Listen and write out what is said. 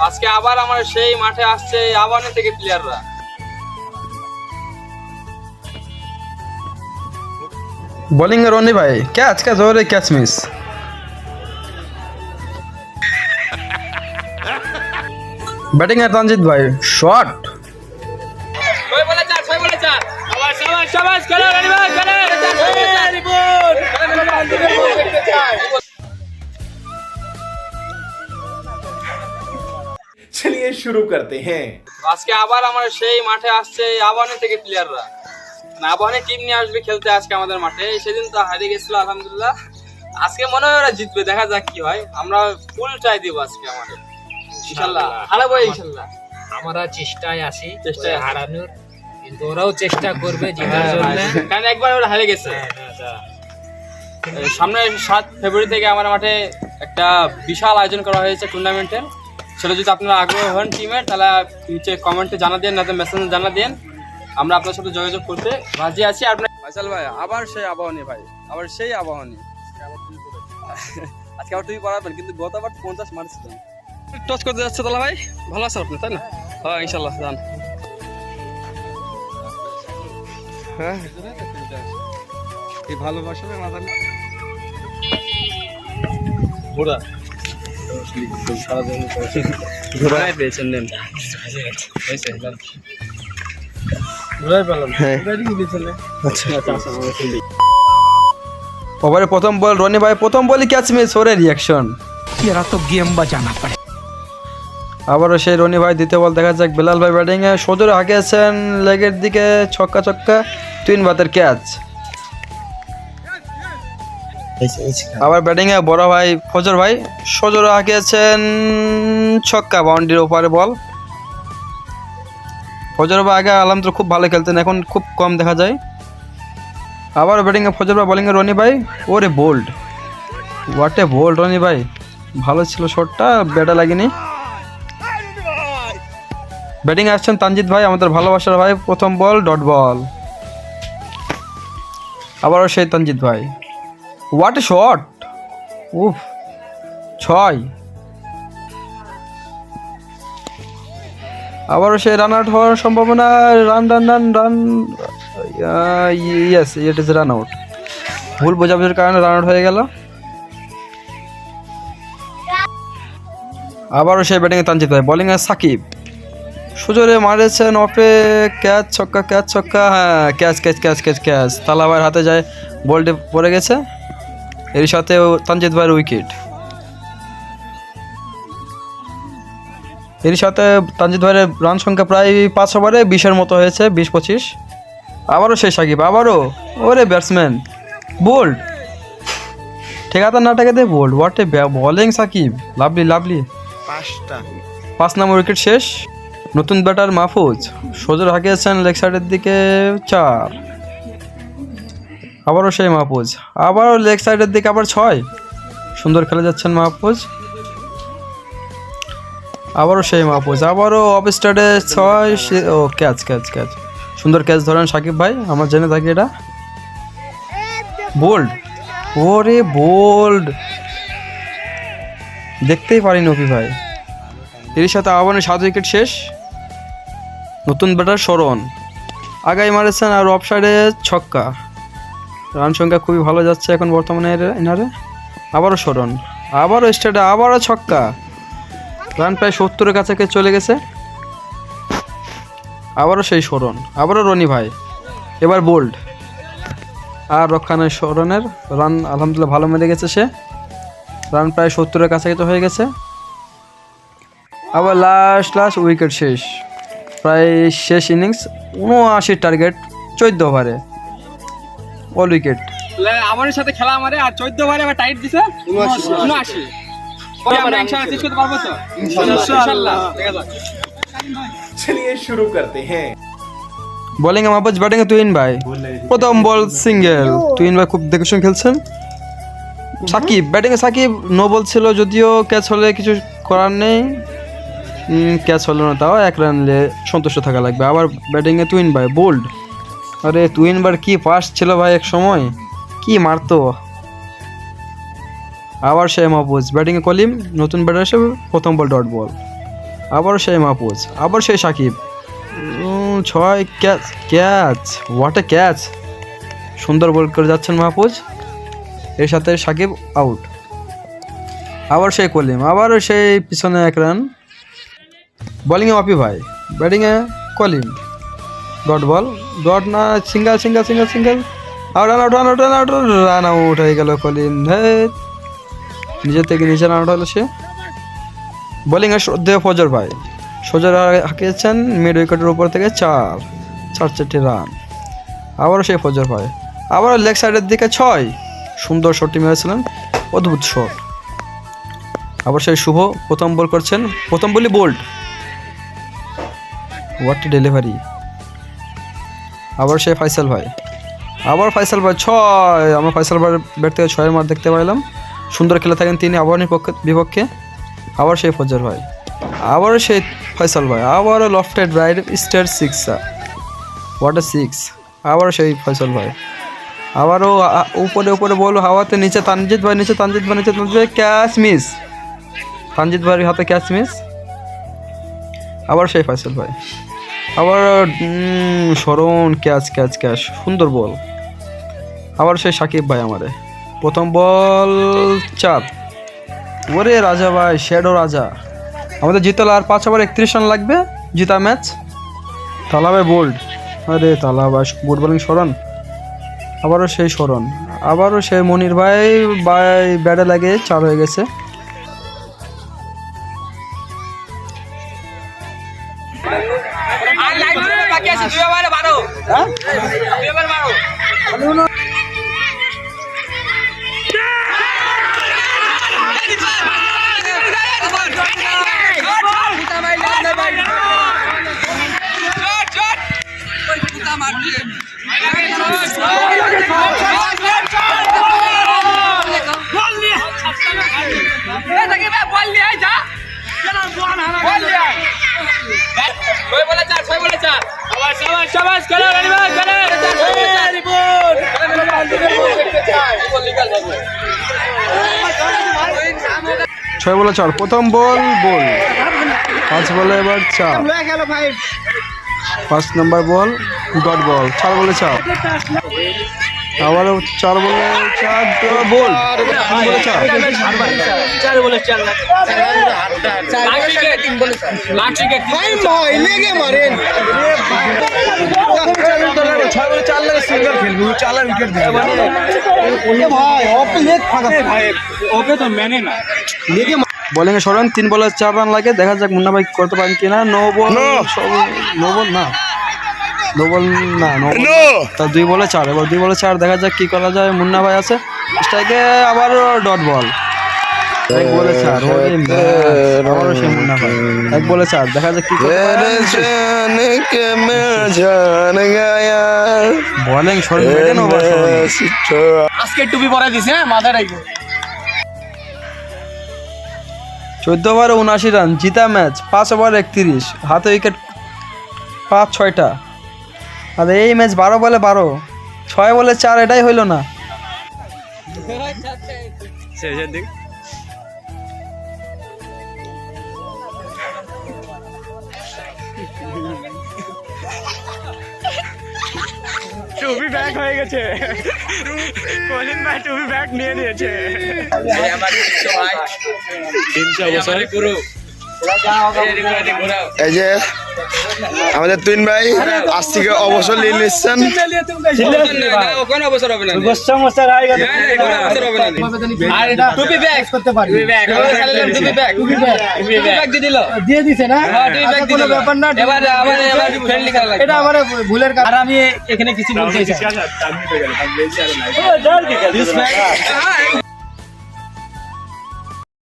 আজকে আবার আমার সেই মাঠে আসছে আবাহনী থেকে প্লেয়াররা। বোলিং এ রনি ভাই ক্যাচ ক্যাচ ওরে ক্যাচ মিস। ব্যাটিং এ তানজিদ ভাই শট। ছয় বলে চার, ছয় বলে চার। শাবাশ শাবাশ শাবাশ, খেলো রনি ভাই, খেলো। चलिए शुरू करते हैं। আজকে আবার আমার সেই মাঠে আসছে আবাহনী থেকে প্লেয়াররা। আবাহনী টিম নিয়ে আসবে খেলতে আজকে আমাদের মাঠে। সেদিন তো হারিয়ে গেছিল আলহামদুলিল্লাহ। আজকে মনে হয় ওরা জিতবে, দেখা যাক কি হয়। আমরা ফুল ট্রাই দিব আজকে আমাদের, ইনশাআল্লাহ হারাবো ইনশাআল্লাহ। আমরা চেষ্টায় আছি চেষ্টায় আছি। হারানোর, কিন্তু ওরাও চেষ্টা করবে জেতার জন্য। কারণ একবার ওরা হারিয়ে গেছে। সামনে 7 ফেব্রুয়ারি থেকে আমার মাঠে একটা বিশাল আয়োজন করা হয়েছে টুর্নামেন্টের। সেটা যদি আপনারা আগ্রহ হন টিমের, তাহলে নিচে কমেন্টে জানা দেন, না তো মেসেজে জানা দেন। আমরা আপনার সাথে যোগাযোগ করতে রাজি আছি। আপনার ফাইসাল ভাই আবার সেই আবাহনী ভাই, আবার সেই আবাহনী। আজকে আবার তুই পড়াবেন, কিন্তু গতবার 50 মারছিলেন। টস করতে যাচ্ছে তাহলে ভাই, ভালো আছেন আপনি তাই না? হ্যাঁ ইনশাল্লাহ যান। হ্যাঁ এই ভালোবাসা না জানি ঘোড়া ঘোড়াই পেয়েছেন নেন হয়েছে ঘোড়াই পেলাম। হ্যাঁ ওভারে প্রথম বল রনি ভাই, প্রথম বলই ক্যাচ মিস, ওরে রিয়াকশন। এরা তো গেম বাজানা পারে। আবারও সেই রনি ভাই দ্বিতীয় বল, দেখা যাক। বেলাল ভাই ব্যাটিং এ সজোরে হাঁকিয়েছেন লেগের দিকে, ছক্কা ছক্কা, তিন বাতের ক্যাচ। আবার ব্যাটিং এ বড় ভাই ফজর ভাই সজোরে হাঁকিয়েছেন ছক্কা, বাউন্ডারির ওপারে বল। ফজর ভাই আগে আলহামদুলিল্লাহ খুব ভালো খেলতেন, এখন খুব কম দেখা যায়। আবার ব্যাটিং এ ফজর ভাই, বোলিং এ রনি ভাই, ওরে bowled, what a bowled Roni ভাই, ভালো ছিল শটটা, ব্যাটে লাগেনি। ব্যাটিং আসছেন তানজিদ ভাই, আমাদের ভালোবাসার ভাই, প্রথম বল ডট বল। আবারও সেই তানজিদ ভাই, হোয়াট এ শট, উফ 6। আবারও সেই রান আউট হওয়ার সম্ভাবনা, run run run run, yes it is run out. ভুল বোঝাবুঝির কারণে রান আউট হয়ে গেল। আবারও সেই ব্যাটিংয়ে তানজিদ ভাই, বোলিংয়ে সাকিব সুজোরে মারেছেন অফে, ক্যাচ ছক্কা, ক্যাচ ছক্কা, হ্যাঁ catch catch catch catch catch. তালা ভাইয়ের হাতে যায়, বলটি পড়ে গেছে। এর সাথে তানজিদ ভাইয়ের উইকেট। এর সাথে তানজিদ ভাইয়ের রান সংখ্যা প্রায় 5 ওভারে 20-এর মতো হয়েছে, 20-25। আবারও সেই সাকিব, আবারও ওরে ব্যাটসম্যান বোল্ড, ঠেকাতে না ঠেকাতে bowled, what a bowling Shakib, lovely lovely. 5 নম্বর উইকেট শেষ। নতুন ব্যাটার মাহফুজ সজোর হাঁকিয়েছেন লেগ সাইডের দিকে, 4। আবারও সেই মাহফুজ, আবারও লেগ সাইডের দিকে, আবার 6। সুন্দর খেলে যাচ্ছেন মাহফুজ। আবারও সেই মাহফুজ, আবারও অফ স্টার্টে 6। ও ক্যাচ ক্যাচ ক্যাচ, সুন্দর ক্যাচ ধরেন সাকিব ভাই, আমরা জেনে থাকি এটা। বোল্ড, ওরে বোল্ড, দেখতেই পারিনি অপি ভাই। এর সাথে আবারও 7 উইকেট শেষ। নতুন ব্যাটার শরণ আগাই মারেছেন, আর অফ সাইডে ছক্কা। রান সংখ্যা খুবই ভালো যাচ্ছে এখন বর্তমানে এনারে। আবারও শরণ, আবারও স্টার্টে, আবারও ছক্কা। রান প্রায় 70-এর কাছাকাছি চলে গেছে। আবারও সেই শরণ, আবারও রনি ভাই, এবার বোল্ড। আর রক্ষা নয় শরণের, রান আলহামদুলিল্লাহ ভালো মেরে গেছে সে। রান প্রায় 70-এর কাছাকাছি হয়ে গেছে। আবার লাস্ট উইকেট শেষ, প্রায় শেষ ইনিংস। 79 টার্গেট 14 ওভারে, অল উইকেট। আমাদের সাথে খেলা আমারে, আর 14 ওভারে আবার টাইট দিছে 79। আমরা ইনশাআল্লাহ শেষ করতে পারবো তো, ইনশাআল্লাহ। ঠিক আছে, चलिए शुरू करते हैं। বোলিং এ মাহফুজ, ব্যাটিং এ তুহিন ভাই, প্রথম বল সিঙ্গেল। তুহিন ভাই খুব দেখে শুনে খেলছেন। সাকিব ব্যাটিং এ, সাকিব নো বল ছিল, যদিও ক্যাচ হলে কিছু করার নেই। ক্যাচ হলো না, তাও 1 রান নিলে সন্তুষ্ট থাকা লাগবে। আবার ব্যাটিং এ তুহিন ভাই, বোল্ড। আরে তুহিন ভাই কি ফাস্ট ছিল ভাই, এক সময় কি মারতো। আবার সে মাহফুজ, ব্যাটিং এ কলিম, নতুন ব্যাটার হিসেবে প্রথম বল ডট বল। আবার সেই মাহফুজ, আবার সেই Shakib. 6 catch, catch, what a catch! সুন্দর বল করে যাচ্ছেন মাহফুজ, এর সাথে সাকিব আউট। আবার সেই কলিম, আবার সেই পিছনে 1 রান। বোলিংয়ে অপি ভাই, ব্যাটিংয়ে কলিম। ডট বল, ডট না, single single single single, out run out run out run out run out হয়ে গেল কলিম। নিজের থেকে নিচে রান আউট হলো সে। বোলিংয়ে শ্রদ্ধেয় ফজর ভাই, ফজর হাঁকিয়েছেন মিড উইকেটের উপর থেকে 4 রান। আবারও সেই ফজর ভাই, আবারও লেগ সাইডের দিকে 6, সুন্দর শটটি মেরেছিলেন, অদ্ভুত শট। আবার সেই শুভ প্রথম বল করছেন, প্রথম বলই বোল্ড, হোয়াট ডেলিভারি। আবার সেই ফাইসাল ভাই, আবার ফাইসাল ভাই 6, আমরা ফাইসাল ভাই ব্যাট থেকে 6 মার দেখতে পাইলাম। সুন্দর খেলে থাকেন তিনি আবাহনীর বিপক্ষে। আবার সেই ফজর ভাই, আবারও সেই ফয়সাল ভাই, আবারও lofted right star 6, what a 6। আবারও সেই ফয়সাল ভাই, আবারও উপরে উপরে বল হাওয়াতে, নিচে তানজিদ ভাই, নিচে তানজিদ ভাই, নিচে তানজিদ ভাই, ক্যাচ মিস, তানজিদ ভাইয়ের হাতে ক্যাচ মিস। আবার সেই ফয়সাল ভাই, আবার শরণ, ক্যাচ ক্যাচ ক্যাচ, সুন্দর বল। আবার সেই সাকিব ভাই, আমারে প্রথম বল 4। ওরে রাজা ভাই, শ্যাডো রাজা, আমাদের জিতলে আর 5 ওভার 31 রান লাগবে, জিতা ম্যাচ। তালা ভাই বোল্ড, আরে তালা ভাই গুড বোলিং শরণ। আবারও সেই শরণ, আবারও সেই মনির ভাই ব্যাটে লাগে 4 হয়ে গেছে। ছয় বলে 4, প্রথম বল 5 বলে এবার 4, 5 নম্বর বল ডট বল, 4 বলে 4, আবারও 4 বলে 4 বল, 4 বলে 4। বোলিংয়ে সরেন, 3 বলে 4 রান লাগে, দেখা যাক মুন্না ভাই করতে পারেন কিনা। নো বল না, তা 2 বলে 4, এবার 2 বলে 4, দেখা যাক কি করা যায়। মুন্না ভাই আছে স্ট্রাইকে, আবার ডট বল, 1 বলে 4, আবারও সে মুন্না ভাই 1 বলে 4, দেখা যাক কি বোলিং সরেন। আজকে টুপি পরাই দিছে, মাথা রাখবো। 14 ওভারে 79 রান, জিতা ম্যাচ। 5 ওভার 31, হাতে উইকেট 5-6টা। আর এই ম্যাচ 12 বলে 12, 6 বলে 4, এটাই হইল না। টুপি ব্যাগ হয়ে গেছে, কলিন ভাই টুপি ব্যাগ নিয়ে নিয়েছে। এই যে আমাদের তুইন ভাই আজ থেকে অবসর নিয়ে নিচ্ছেন। দিয়ে দিছে না, কোনো ব্যাপার না, এটা আমার ভুলের কারণ। আমি এখানে কিছু বলতে চাই।